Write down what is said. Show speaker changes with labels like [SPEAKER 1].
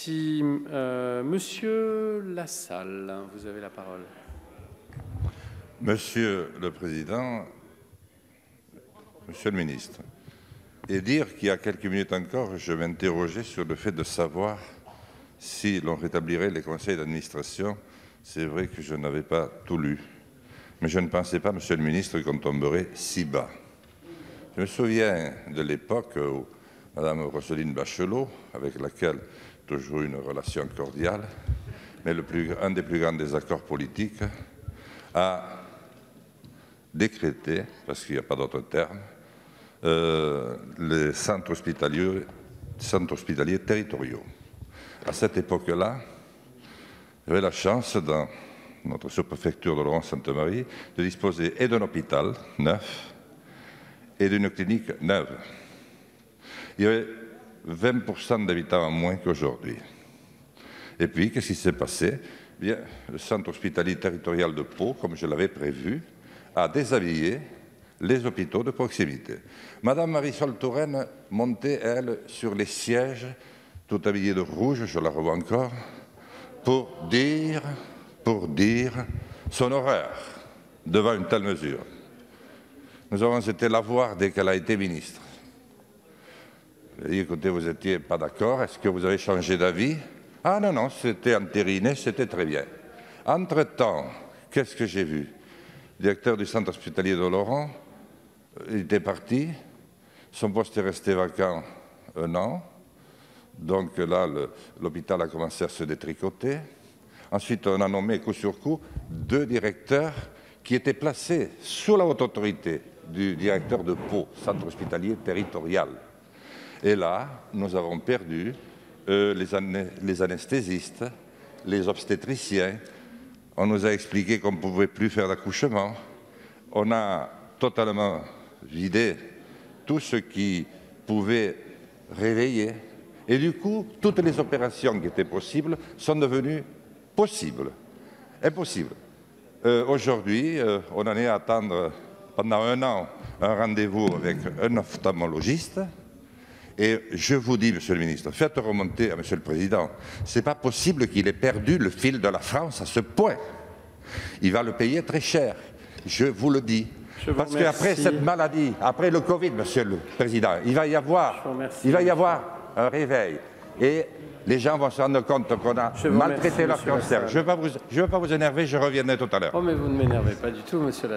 [SPEAKER 1] Merci. Monsieur Lassalle, vous avez la parole.
[SPEAKER 2] Monsieur le Président, Monsieur le Ministre, et dire qu'il y a quelques minutes encore, je m'interrogeais sur le fait de savoir si l'on rétablirait les conseils d'administration. C'est vrai que je n'avais pas tout lu, mais je ne pensais pas, Monsieur le Ministre, qu'on tomberait si bas. Je me souviens de l'époque où Madame Roselyne Bachelot, avec laquelle toujours une relation cordiale, mais un des plus grands désaccords politiques, a décrété, parce qu'il n'y a pas d'autre terme, les centres hospitaliers territoriaux. À cette époque-là, j'avais la chance, dans notre sous-préfecture de Laurent-Sainte-Marie, de disposer et d'un hôpital neuf et d'une clinique neuve. Il y avait 20% d'habitants en moins qu'aujourd'hui. Et puis, qu'est-ce qui s'est passé? Bien, le centre hospitalier territorial de Pau, comme je l'avais prévu, a déshabillé les hôpitaux de proximité. Madame Marisol Touraine montait, elle, sur les sièges, tout habillée de rouge, je la revois encore, pour dire son horreur devant une telle mesure. Nous avons été la voir dès qu'elle a été ministre. Elle a dit, écoutez, vous n'étiez pas d'accord, est-ce que vous avez changé d'avis? Ah non, non, c'était entériné, c'était très bien. Entre-temps, qu'est-ce que j'ai vu? Le directeur du centre hospitalier de Laurent, il était parti, son poste est resté vacant 1 an, donc là, l'hôpital a commencé à se détricoter. Ensuite, on a nommé coup sur coup 2 directeurs qui étaient placés sous la haute autorité du directeur de Pau, centre hospitalier territorial. Et là, nous avons perdu les anesthésistes, les obstétriciens. On nous a expliqué qu'on ne pouvait plus faire d'accouchement. On a totalement vidé tout ce qui pouvait réveiller. Et du coup, toutes les opérations qui étaient possibles sont devenues possibles, impossibles. Aujourd'hui, on en est à attendre pendant 1 an un rendez-vous avec un ophtalmologiste. Et je vous dis, Monsieur le Ministre, faites remonter à Monsieur le Président, ce n'est pas possible qu'il ait perdu le fil de la France à ce point. Il va le payer très cher, je vous le dis. Parce qu'après cette maladie, après le Covid, Monsieur le Président, il va y avoir un réveil. Et les gens vont se rendre compte qu'on a maltraité leur cancer. Je ne veux pas vous énerver, je reviendrai tout à l'heure.
[SPEAKER 1] Oh, mais vous ne m'énervez pas du tout, Monsieur Lassalle.